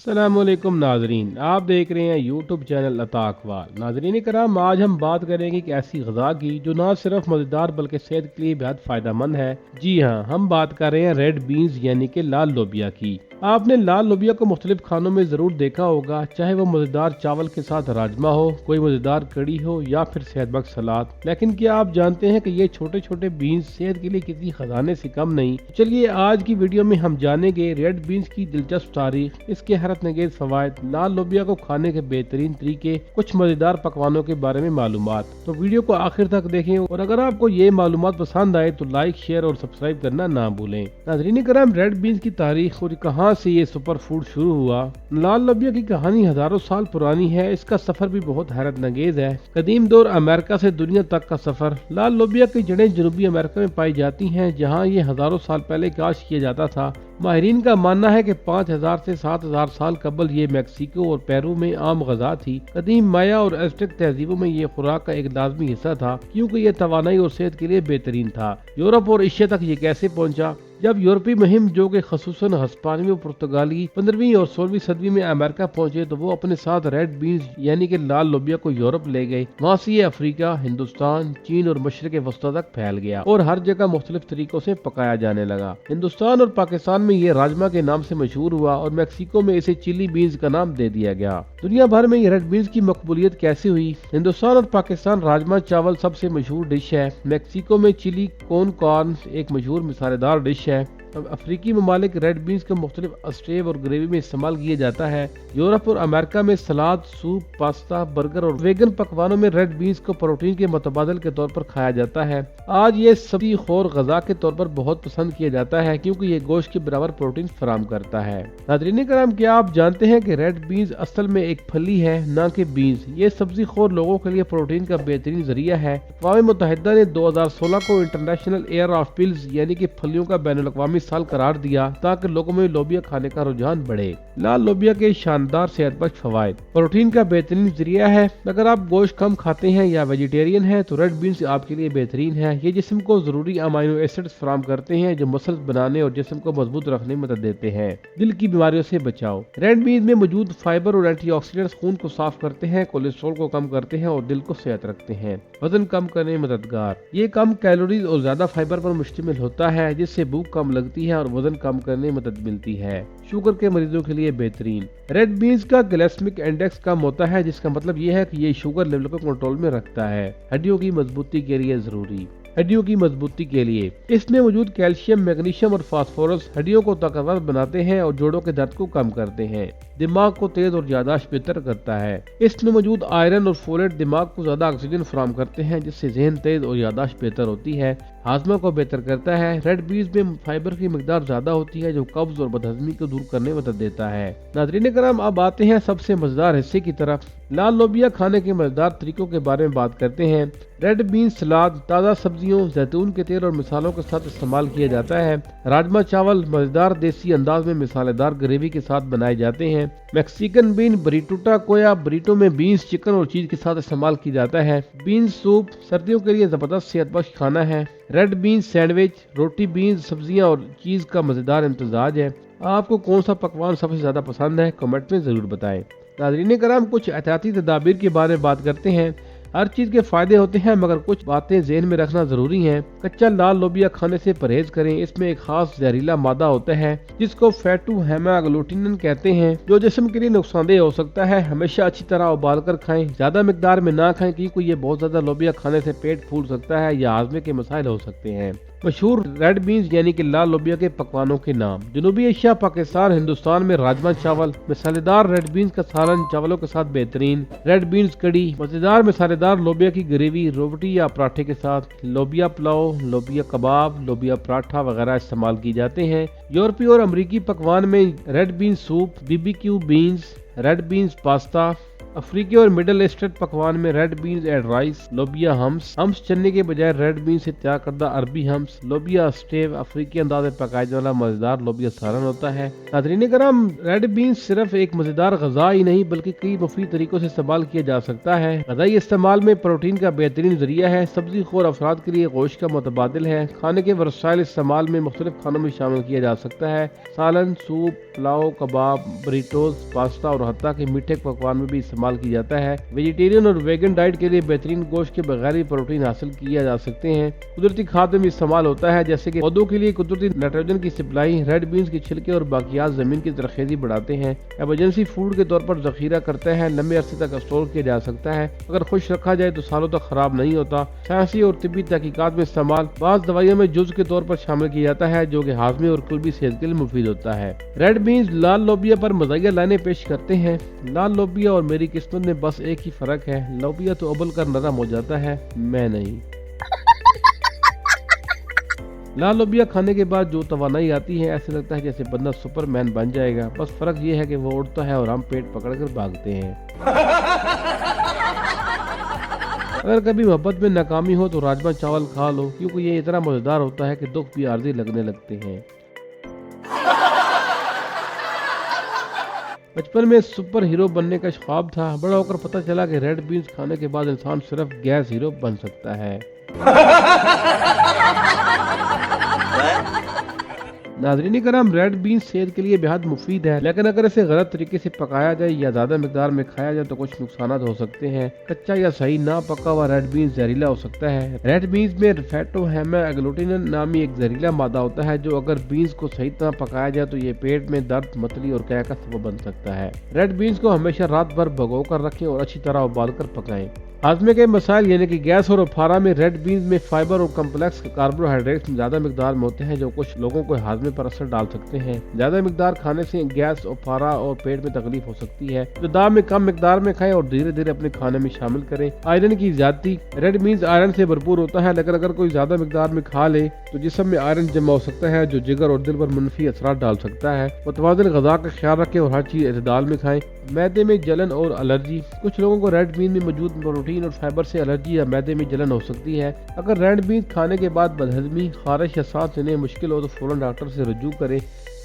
अस्सलाम वालेकुम नाजरीन, आप देख रहे हैं यूट्यूब चैनल अता अखबार। नाजरीन कराम, आज हम बात करेंगे एक ऐसी गज़ा की जो ना सिर्फ मज़ेदार बल्कि सेहत के लिए बेहद फ़ायदेमंद है। जी हाँ, हम बात कर रहे हैं रेड बीन्स यानी कि लाल लोबिया की। आपने लाल लोबिया को मुख्तलिफ खानों में ज़रूर देखा होगा, चाहे वो मज़ेदार चावल के साथ राजमा हो, कोई मज़ेदार कड़ी हो या फिर सेहतबख्श सलाद। लेकिन क्या आप जानते हैं कि ये छोटे छोटे बीन्स सेहत के लिए किसी खजाने से कम नहीं। चलिए आज की वीडियो में हम जानेंगे रेड बीन्स की दिलचस्प तारीख, इसके हैरत अंगेज फवायद, लाल लोबिया को खाने के बेहतरीन तरीके, कुछ मज़ेदार पकवानों के बारे में मालूमात। तो वीडियो को आखिर तक देखें और अगर आपको ये मालूमात पसंद आए तो लाइक, शेयर और सब्सक्राइब करना ना भूलें। नाज़रीन कराम, रेड बीन्स की तारीख और कहाँ से ये सुपर फूड शुरू हुआ। लाल लोबिया की कहानी हजारों साल पुरानी है। इसका सफर भी बहुत हैरत अंगेज है। कदीम दौर अमेरिका से दुनिया तक का सफर। लाल लोबिया की जड़ें जनूबी अमेरिका में पाई जाती हैं, जहाँ ये हजारों साल पहले काश्त किया जाता था। माहिरीन का मानना है कि 5000 से 7000 साल कबल ये मैक्सिको और पेरू में आम गज़ा थी। कदीम माया और एज़टेक तहजीबों में ये खुराक का एक लाजमी हिस्सा था, क्योंकि ये तवानाई और सेहत के लिए बेहतरीन था। यूरोप और एशिया तक ये कैसे पहुंचा? जब यूरोपीय मुहिम जो कि खसूसन हस्पानवी और पुर्तगाली 15वीं और 16वीं सदी में अमेरिका पहुंचे तो वो अपने साथ रेड बीन्स यानी कि लाल लोबिया को यूरोप ले गए। वहाँ से ये अफ्रीका, हिंदुस्तान, चीन और मशरक़ वस्ता तक फैल गया और हर जगह मुख्तलिफ तरीकों से पकाया जाने लगा। हिंदुस्तान और पाकिस्तान में ये राजमा के नाम से मशहूर हुआ और मैक्सिको में इसे चिली बीन्स का नाम दे दिया गया। दुनिया भर में ये रेड बीन्स की मकबूलियत कैसे हुई? हिंदुस्तान और पाकिस्तान राजमा चावल सबसे मशहूर डिश है। मैक्सिको में चिली कॉर्न एक मशहूर मिसालेदार डिश है। अब अफ्रीकी ममालिक रेड बीन्स को मुख्तलिफ स्टेव और ग्रेवी में इस्तेमाल किया जाता है। यूरोप और अमेरिका में सलाद, सूप, पास्ता, बर्गर और वेगन पकवानों में रेड बीन्स को प्रोटीन के मुतबादल के तौर पर खाया जाता है। आज ये सब्जी खोर गज़ा के तौर पर बहुत पसंद किया जाता है, क्योंकि ये गोश्त के बराबर प्रोटीन फराम करता है। नाज़रीन कराम, क्या आप जानते हैं कि रेड बीन्स असल में एक फली है, न कि बीन्स। ये सब्जी खोर लोगों के लिए प्रोटीन का बेहतरीन जरिया है। अक़वाम मुत्तहिदा ने 2016 को इंटरनेशनल ईयर ऑफ पिल्स यानी कि फलियों का बैनुल-अक़वामी साल करार दिया, ताकि लोगों में लोबिया खाने का रुझान बढ़े। लाल लोबिया के शानदार सेहतबख्श फवायद। प्रोटीन का बेहतरीन जरिया है। अगर आप गोश्त कम खाते हैं या वेजिटेरियन हैं तो रेड बीन्स आपके लिए बेहतरीन है। ये जिस्म को जरूरी अमाइनो एसिड्स फराम करते हैं, जो मसल्स बनाने और जिस्म को मजबूत रखने में मदद देते हैं। दिल की बीमारियों से बचाव। रेड बीन्स में मौजूद फाइबर और एंटीऑक्सीडेंट्स खून को साफ करते हैं, कोलेस्ट्रॉल को कम करते हैं और दिल को सेहत रखते हैं। वजन कम करने में मददगार। ये कम कैलोरीज और ज्यादा फाइबर पर मुश्तमिल होता है, जिससे भूख कम लगती है और वजन कम करने में मदद मिलती है। शुगर के मरीजों के लिए बेहतरीन। रेड बीन्स का ग्लाइसेमिक इंडेक्स कम होता है, जिसका मतलब ये है कि ये शुगर लेवल को कंट्रोल में रखता है। हड्डियों की मजबूती के लिए जरूरी। हड्डियों की मजबूती के लिए इसमें मौजूद कैल्शियम, मैग्नीशियम और फास्फोरस हड्डियों को ताकतवर बनाते हैं और जोड़ों के दर्द को कम करते हैं। दिमाग को तेज और याददाश्त बेहतर करता है। इसमें मौजूद आयरन और फोलेट दिमाग को ज्यादा ऑक्सीजन फराहम करते हैं, जिससे जहन तेज और याददाश्त बेहतर होती है। हाजमा को बेहतर करता है। रेड बीन्स में फाइबर की मिकदार ज्यादा होती है, जो कब्ज और बदहजमी को दूर करने में मदद देता है। नाज़रीन कराम, अब आते हैं सबसे मजेदार हिस्से की तरफ। लाल लोबिया खाने के मजेदार तरीकों के बारे में बात करते हैं। रेड बीन्स सलाद, ताज़ा सब्जियों, जैतून के तेल और मिसालों के साथ इस्तेमाल किया जाता है। राजमा चावल मजेदार देसी अंदाज में मिसालेदार ग्रेवी के साथ बनाए जाते हैं। मैक्सिकन बीन बरीटूटा कोया बरीटो में बीन्स, चिकन और चीज के साथ इस्तेमाल किया जाता है। बीन्स सूप सर्दियों के लिए जबरदस्त सेहतबख्श खाना है। रेड बीन्स सैंडविच, रोटी, बीन्स, सब्जियां और चीज का मजेदार इम्तजाज है। आपको कौन सा पकवान सबसे ज्यादा पसंद है, कमेंट में जरूर बताएं। नाज़रीन कराम, कुछ एहतियाती तदाबीर के बारे में बात करते हैं। हर चीज के फायदे होते हैं, मगर कुछ बातें ज़हन में रखना जरूरी है। कच्चा लाल लोबिया खाने से परहेज करें। इसमें एक खास जहरीला मादा होता है, जिसको फैटू हेमाग्लूटिनिन कहते हैं, जो जिस्म के लिए नुकसानदेह हो सकता है। हमेशा अच्छी तरह उबाल कर खाएं, ज्यादा मिकदार में ना खाएं, क्योंकि ये बहुत ज्यादा लोबिया खाने से पेट फूल सकता है या हाजमे के मसाइल हो सकते हैं। मशहूर रेड बीन्स यानी कि लाल लोबिया के पकवानों के नाम। जनूबी एशिया, पाकिस्तान, हिंदुस्तान में राजमा चावल, मिसालेदार रेड बीन्स का सालन चावलों के साथ बेहतरीन। रेड बीन्स कड़ी, मजेदार मिसालेदार लोबिया की ग्रेवी रोटी या पराठे के साथ। लोबिया पुलाव, लोबिया कबाब, लोबिया पराठा वगैरह इस्तेमाल की जाते हैं। यूरोपीय और अमरीकी पकवान में red beans soup, BBQ beans, red beans pasta, افریقی اور مڈل ایسٹرن پکوان میں ریڈ بینز اینڈ رائس، لوبیا ہمس چنے کے بجائے ریڈ بین سے تیار کردہ عربی ہمس، لوبیا اسٹیو افریقی انداز میں پکایا جانے والا مزیدار لوبیا سالن ہوتا ہے۔ ناظرین کرام، ریڈ بینز صرف ایک مزیدار غذا ہی نہیں بلکہ کئی مفید طریقوں سے استعمال کیا جا سکتا ہے۔ غذائی استعمال میں پروٹین کا بہترین ذریعہ ہے، سبزی خور افراد کے لیے گوشت کا متبادل ہے، کھانے کے ورسائل استعمال میں مختلف کھانوں میں شامل کیا جا سکتا ہے، سالن، سوپ، پلاؤ، کباب، بریٹوز، پاستا اور حتیٰ کہ میٹھے پکوان میں بھی استعمال کیا جاتا ہے۔ ویجیٹیرین اور ویگن ڈائٹ کے لیے بہترین گوشت کے بغیر بھی پروٹین حاصل کیا جا سکتے ہیں۔ قدرتی کھاد میں بھی استعمال ہوتا ہے، جیسے کہ پودوں کے لیے قدرتی نائٹروجن کی سپلائی، ریڈ بینز کے چھلکے اور باقیات زمین کی زرخیزی بڑھاتے ہیں، ایمرجنسی فوڈ کے طور پر ذخیرہ کرتا ہے، لمبے عرصے تک اسٹور کیا جا سکتا ہے، اگر خشک رکھا جائے تو سالوں تک خراب نہیں ہوتا۔ سائنسی اور طبی تحقیقات میں استعمال، بعض دوائیوں میں جز کے طور پر شامل کیا جاتا ہے جو کہ ہاضمے اور قلبی صحت کے لیے مفید ہوتا ہے۔ ریڈ بینز لال لوبیا پر مزاحیہ لائنیں پیش کرتے ہیں: لال لوبیا اور میری قسمت میں بس ایک ہی فرق ہے، لوبیا تو ابل کر نرم ہو جاتا ہے، میں نہیں۔ لال لوبیا کھانے کے بعد جو توانائی آتی ہے، ایسے لگتا ہے جیسے بندہ سپر مین بن جائے گا، بس فرق یہ ہے کہ وہ اڑتا ہے اور ہم پیٹ پکڑ کر بھاگتے ہیں۔ اگر کبھی محبت میں ناکامی ہو تو راجما چاول کھا لو، کیونکہ یہ اتنا مزیدار ہوتا ہے کہ دکھ بھی عارضی لگنے لگتے ہیں۔ بچپن میں سپر ہیرو بننے کا خواب تھا، بڑا ہو کر پتہ چلا کہ ریڈ بینز کھانے کے بعد انسان صرف گیس ہیرو بن سکتا ہے۔ ناظرین کرام، ریڈ بینز صحت کے لیے بہت مفید ہے، لیکن اگر اسے غلط طریقے سے پکایا جائے یا زیادہ مقدار میں کھایا جائے تو کچھ نقصانات ہو سکتے ہیں۔ کچا یا صحیح نہ پکا ہوا ریڈ بینز زہریلا ہو سکتا ہے۔ ریڈ بینز میں فیٹو ہیما اگلوٹینن نامی ایک زہریلا مادہ ہوتا ہے جو اگر بینز کو صحیح طرح پکایا جائے تو یہ پیٹ میں درد، متلی اور قے کا سبب بن سکتا ہے۔ ریڈ بینز کو ہمیشہ رات بھر بھگو کر رکھیں اور اچھی طرح ابال کر پکائیں۔ ہاضمے کے مسائل یعنی کہ گیس اور اپھارا میں ریڈ بینز میں فائبر اور کمپلیکس کاربوہائیڈریٹس زیادہ مقدار میں ہوتے ہیں جو کچھ لوگوں کو ہاضمے پر اثر ڈال سکتے ہیں۔ زیادہ مقدار کھانے سے گیس، اپھارا اور پیٹ میں تکلیف ہو سکتی ہے۔ ابتدا میں کم مقدار میں کھائیں اور دھیرے دھیرے اپنے کھانے میں شامل کریں۔ آئرن کی زیادتی، ریڈ بینز آئرن سے بھرپور ہوتا ہے، لیکن اگر کوئی زیادہ مقدار میں کھا لے تو جسم میں آئرن جمع ہو سکتا ہے جو جگر اور دل پر منفی اثرات ڈال سکتا ہے۔ متوازن غذا کا خیال رکھیں اور ہر چیز اعتدال میں کھائیں۔ معدے میں جلن اور الرجی، کچھ لوگوں کو ریڈ بین میں موجود پروٹین اور فائبر سے الرجی یا معدے میں جلن ہو سکتی ہے۔ اگر ریڈ بینز کھانے کے بعد بدہضمی، خارش یا سانس لینے مشکل ہو تو فوراً ڈاکٹر سے رجوع کریں۔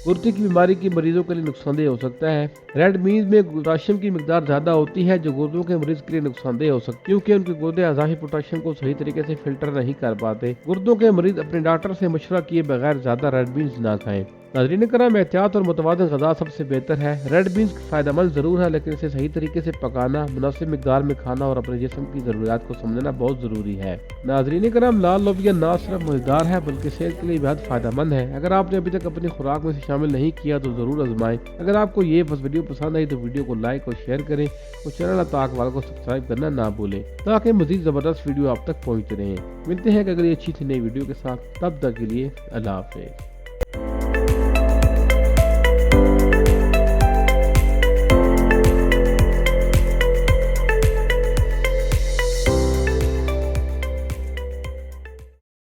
گردے کی بیماری کے مریضوں کے لیے نقصان دہ ہو سکتا ہے۔ ریڈ بینز میں پوٹاشیم کی مقدار زیادہ ہوتی ہے جو گردوں کے مریض کے لیے نقصان دہ ہو سکتی ہے کیونکہ ان کے گردے اضافی پوٹاشیم کو صحیح طریقے سے فلٹر نہیں کر پاتے۔ گردوں کے مریض اپنے ڈاکٹر سے مشورہ کیے بغیر زیادہ ریڈ بینز نہ کھائیں۔ ناظرین کرام، احتیاط اور متوازن غذا سب سے بہتر ہے۔ ریڈ بینز فائدہ مند ضرور ہے، لیکن اسے صحیح طریقے سے پکانا، مناسب مقدار میں کھانا اور اپنے جسم کی ضروریات کو سمجھنا بہت ضروری ہے۔ ناظرین کرام، لال لوبیا نہ صرف مزیدار ہے بلکہ صحت کے لیے بہت فائدہ مند ہے۔ اگر آپ نے ابھی تک اپنی خوراک میں سے شامل نہیں کیا تو ضرور آزمائیں۔ اگر آپ کو یہ ویڈیو پسند آئی تو ویڈیو کو لائک اور شیئر کریں اور چینل اطاق والا کو سبسکرائب کرنا نہ بھولیں تاکہ مزید زبردست ویڈیو آپ تک پہنچتے رہیں۔ ملتے ہیں ایک اگلی اچھی سی نئی ویڈیو کے ساتھ، تب تک کے لیے اللہ حافظ۔